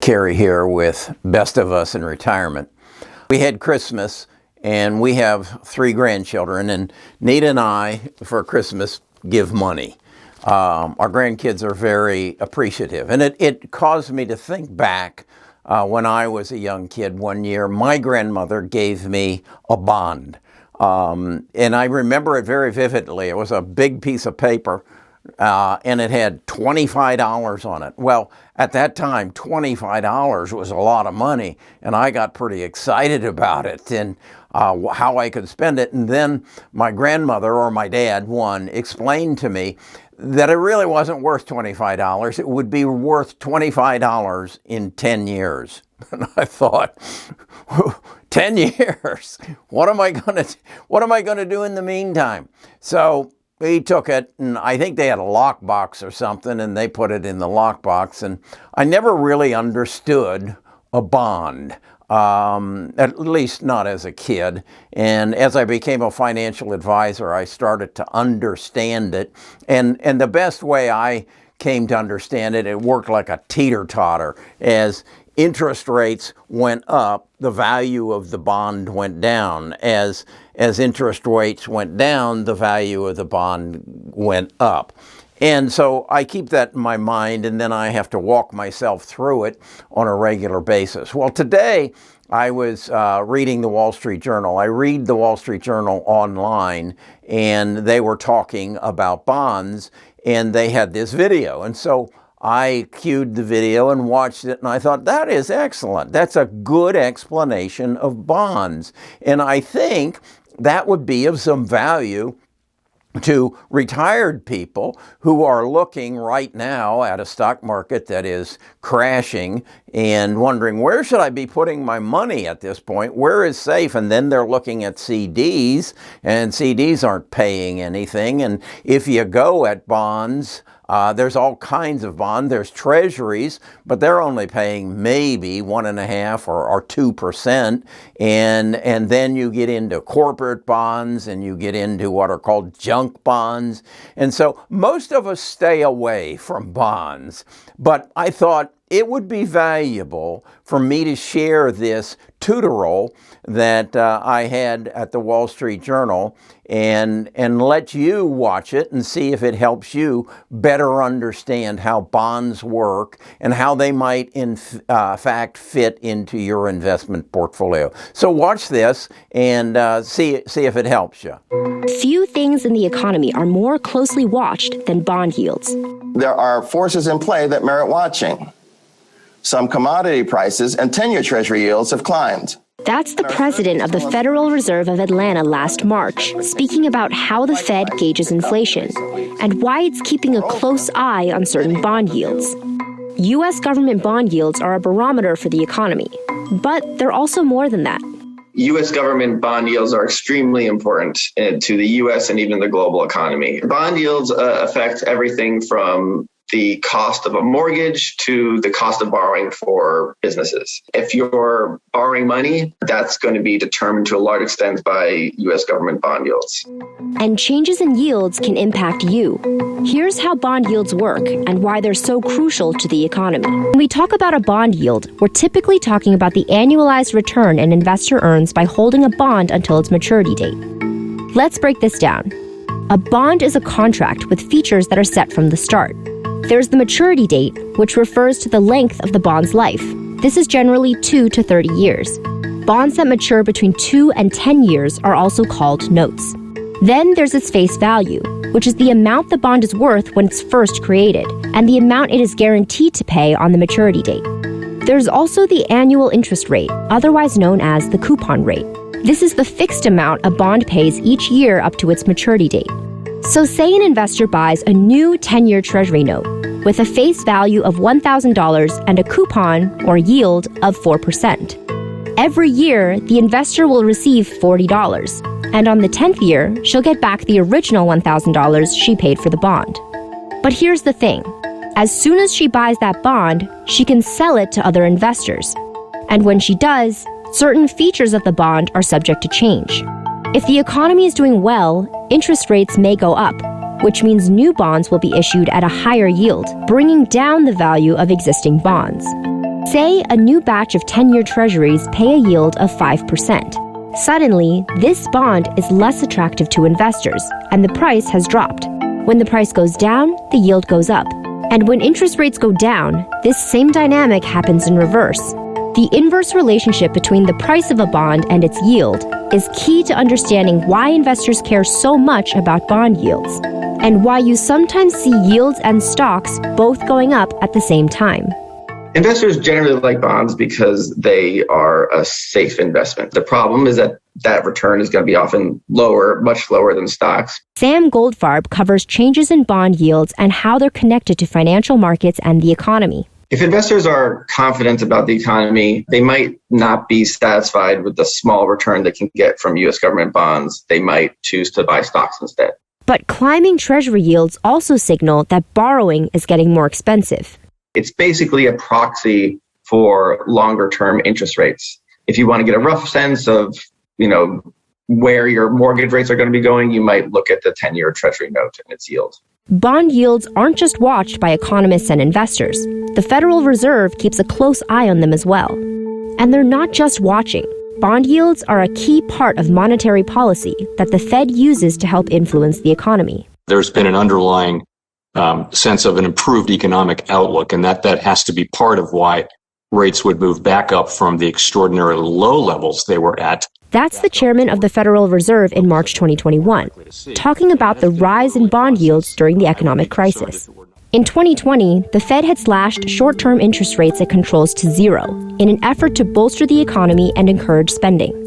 Carrie here with Best of Us in Retirement. We had Christmas and we have 3 grandchildren, and Nita and I, for Christmas, give money. Our grandkids are very appreciative, and it caused me to think back when I was a young kid. One year, my grandmother gave me a bond, and I remember it very vividly. It was a big piece of paper, and it had $25 on it. Well, at that time, $25 was a lot of money, and I got pretty excited about it and how I could spend it. And then my grandmother, or my dad, explained to me that it really wasn't worth $25. It would be worth $25 in 10 years. And I thought, 10 years? What am I going to do in the meantime? So we took it, and I think they had a lockbox or something, and they put it in the lockbox. And I never really understood a bond, at least not as a kid. And as I became a financial advisor, I started to understand it. And the best way I came to understand it, it worked like a teeter-totter. As interest rates went up, the value of the bond went down. As interest rates went down, the value of the bond went up. And so I keep that in my mind, and then I have to walk myself through it on a regular basis. Well, today I was reading the Wall Street Journal. I read the Wall Street Journal online, and they were talking about bonds, and they had this video. And so I cued the video and watched it, and I thought, that is excellent. That's a good explanation of bonds. And I think that would be of some value to retired people who are looking right now at a stock market that is crashing and wondering, where should I be putting my money at this point? Where is safe? And then they're looking at CDs, and CDs aren't paying anything. And if you go at bonds, there's all kinds of bonds. There's treasuries, but they're only paying maybe 1.5% or 2%. And then you get into corporate bonds, and you get into what are called junk bonds. And so most of us stay away from bonds. But I thought it would be valuable for me to share this tutorial that I had at the Wall Street Journal and let you watch it and see if it helps you better understand how bonds work and how they might in fact fit into your investment portfolio. So watch this and see if it helps you. Few things in the economy are more closely watched than bond yields. There are forces in play that merit watching. Some commodity prices and 10-year Treasury yields have climbed. That's the president of the Federal Reserve of Atlanta last March, speaking about how the Fed gauges inflation and why it's keeping a close eye on certain bond yields. U.S. government bond yields are a barometer for the economy, but they're also more than that. U.S. government bond yields are extremely important to the U.S. and even the global economy. Bond yields affect everything from the cost of a mortgage to the cost of borrowing for businesses. If you're borrowing money, that's going to be determined to a large extent by U.S. government bond yields. And changes in yields can impact you. Here's how bond yields work and why they're so crucial to the economy. When we talk about a bond yield, we're typically talking about the annualized return an investor earns by holding a bond until its maturity date. Let's break this down. A bond is a contract with features that are set from the start. There's the maturity date, which refers to the length of the bond's life. This is generally 2 to 30 years. Bonds that mature between 2 and 10 years are also called notes. Then there's its face value, which is the amount the bond is worth when it's first created, and the amount it is guaranteed to pay on the maturity date. There's also the annual interest rate, otherwise known as the coupon rate. This is the fixed amount a bond pays each year up to its maturity date. So say an investor buys a new 10-year Treasury note with a face value of $1,000 and a coupon or yield of 4%. Every year, the investor will receive $40, and on the 10th year, she'll get back the original $1,000 she paid for the bond. But here's the thing. As soon as she buys that bond, she can sell it to other investors. And when she does, certain features of the bond are subject to change. If the economy is doing well, interest rates may go up, which means new bonds will be issued at a higher yield, bringing down the value of existing bonds. Say a new batch of 10-year treasuries pay a yield of 5%. Suddenly, this bond is less attractive to investors, and the price has dropped. When the price goes down, the yield goes up. And when interest rates go down, this same dynamic happens in reverse. The inverse relationship between the price of a bond and its yield is key to understanding why investors care so much about bond yields, and why you sometimes see yields and stocks both going up at the same time. Investors generally like bonds because they are a safe investment. The problem is that return is going to be often lower, much lower than stocks. Sam Goldfarb covers changes in bond yields and how they're connected to financial markets and the economy. If investors are confident about the economy, they might not be satisfied with the small return they can get from U.S. government bonds. They might choose to buy stocks instead. But climbing treasury yields also signal that borrowing is getting more expensive. It's basically a proxy for longer-term interest rates. If you want to get a rough sense of, where your mortgage rates are going to be going, you might look at the 10-year treasury note and its yield. Bond yields aren't just watched by economists and investors. The Federal Reserve keeps a close eye on them as well. And they're not just watching. Bond yields are a key part of monetary policy that the Fed uses to help influence the economy. There's been an underlying sense of an improved economic outlook, and that has to be part of why rates would move back up from the extraordinarily low levels they were at. That's the chairman of the Federal Reserve in March 2021, talking about the rise in bond yields during the economic crisis. In 2020, the Fed had slashed short-term interest rates it controls to zero in an effort to bolster the economy and encourage spending.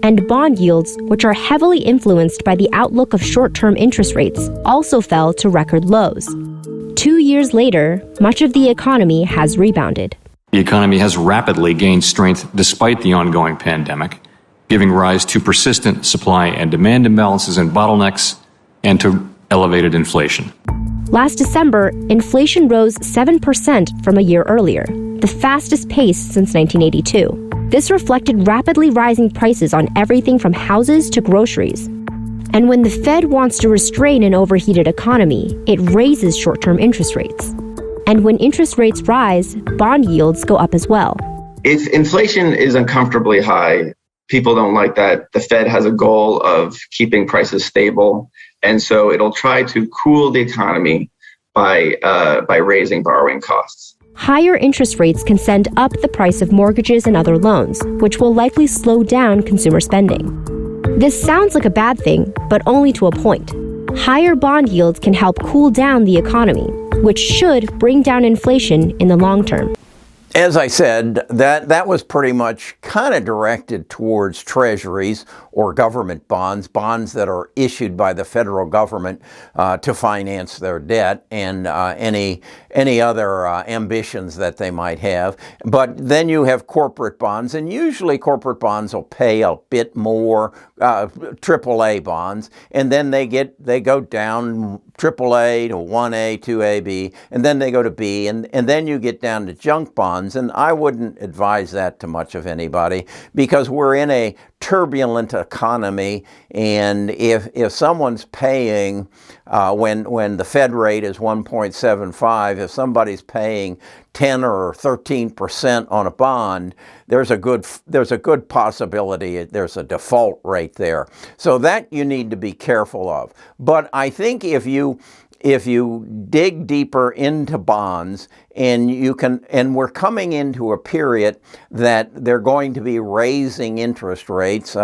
And bond yields, which are heavily influenced by the outlook of short-term interest rates, also fell to record lows. 2 years later, much of the economy has rebounded. The economy has rapidly gained strength despite the ongoing pandemic, giving rise to persistent supply and demand imbalances and bottlenecks, and to elevated inflation. Last December, inflation rose 7% from a year earlier, the fastest pace since 1982. This reflected rapidly rising prices on everything from houses to groceries. And when the Fed wants to restrain an overheated economy, it raises short-term interest rates. And when interest rates rise, bond yields go up as well. If inflation is uncomfortably high, people don't like that. The Fed has a goal of keeping prices stable, and so it'll try to cool the economy by raising borrowing costs. Higher interest rates can send up the price of mortgages and other loans, which will likely slow down consumer spending. This sounds like a bad thing, but only to a point. Higher bond yields can help cool down the economy, which should bring down inflation in the long term. As I said, that was pretty much kind of directed towards treasuries or government bonds that are issued by the federal government to finance their debt and any other ambitions that they might have. But then you have corporate bonds, and usually corporate bonds will pay a bit more, AAA bonds, and then they go down AAA to 1A, 2A, B, and then they go to B, and then you get down to junk bonds. And I wouldn't advise that to much of anybody, because we're in a turbulent economy, and if someone's paying when the Fed rate is 1.75, if somebody's paying 10 or 13% on a bond, there's a good possibility there's a default rate there. So that you need to be careful of. But I think if you dig deeper into bonds, and we're coming into a period that they're going to be raising interest rates.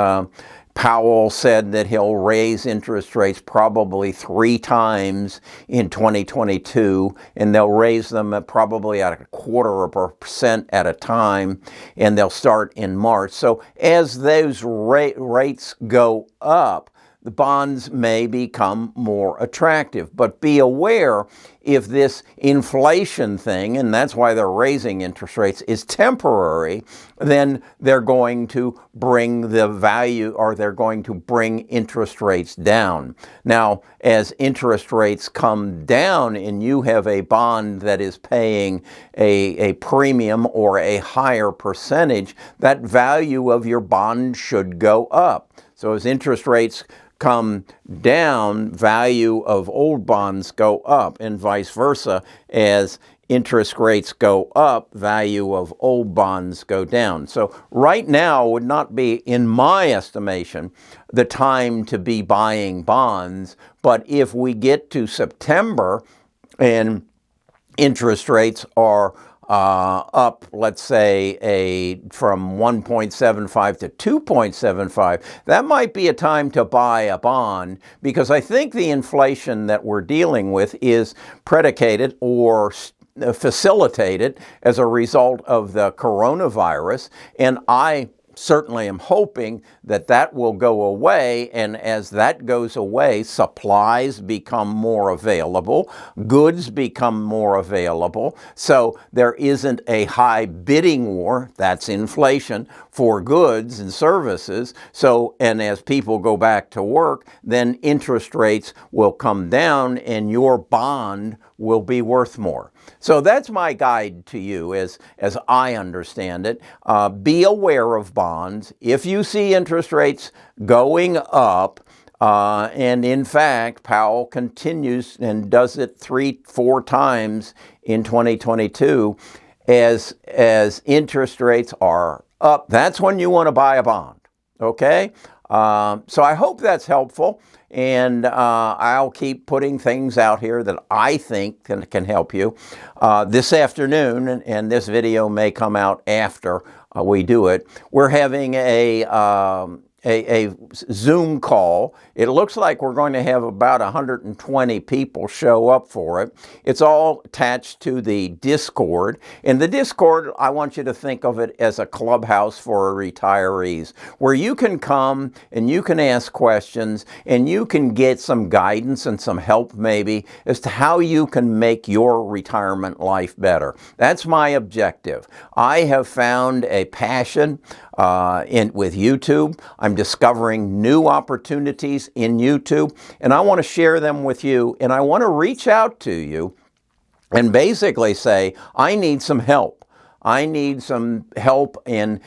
Powell said that he'll raise interest rates probably 3 times in 2022, and they'll raise them probably at 0.25% at a time, and they'll start in March. So as those rates go up, the bonds may become more attractive. But be aware, if this inflation thing, and that's why they're raising interest rates, is temporary, then they're going to bring the value, or they're going to bring interest rates down. Now, as interest rates come down and you have a bond that is paying a premium or a higher percentage, that value of your bond should go up. So as interest rates come down, value of old bonds go up, and vice versa. As interest rates go up, value of old bonds go down. So right now would not be, in my estimation, the time to be buying bonds. But if we get to September and interest rates are up, let's say, from 1.75 to 2.75, that might be a time to buy a bond, because I think the inflation that we're dealing with is predicated or facilitated as a result of the coronavirus, and I certainly am hoping that that will go away, and as that goes away, supplies become more available, goods become more available, so there isn't a high bidding war, that's inflation, for goods and services. So, and as people go back to work, then interest rates will come down and your bond will be worth more. So that's my guide to you as I understand it. Be aware of bonds. If you see interest rates going up, and in fact, Powell continues and does it 3-4 times in 2022 as interest rates are up, that's when you want to buy a bond, okay? So I hope that's helpful, and I'll keep putting things out here that I think can help you. This afternoon, and this video may come out after we do it, we're having a Zoom call. It looks like we're going to have about 120 people show up for it. It's all attached to the Discord. And the Discord, I want you to think of it as a clubhouse for retirees, where you can come and you can ask questions and you can get some guidance and some help maybe as to how you can make your retirement life better. That's my objective. I have found a passion with YouTube. I'm discovering new opportunities in YouTube, and I want to share them with you, and I want to reach out to you and basically say, I need some help. I need some help in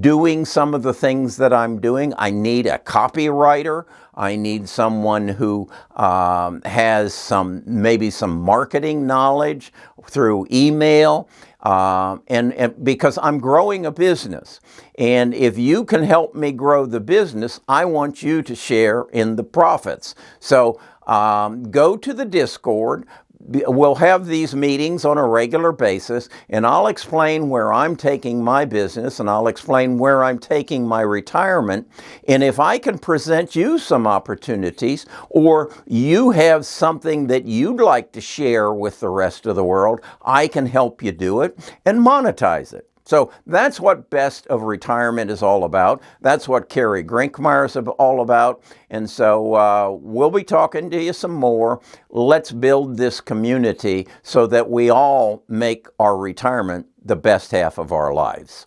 doing some of the things that I'm doing. I need a copywriter. I need someone who has maybe some marketing knowledge through email. And because I'm growing a business, and if you can help me grow the business, I want you to share in the profits. So go to the Discord. We'll have these meetings on a regular basis, and I'll explain where I'm taking my business, and I'll explain where I'm taking my retirement. And if I can present you some opportunities, or you have something that you'd like to share with the rest of the world, I can help you do it and monetize it. So that's what Best of Retirement is all about. That's what Carrie Grinkmeyer is all about. And so we'll be talking to you some more. Let's build this community so that we all make our retirement the best half of our lives.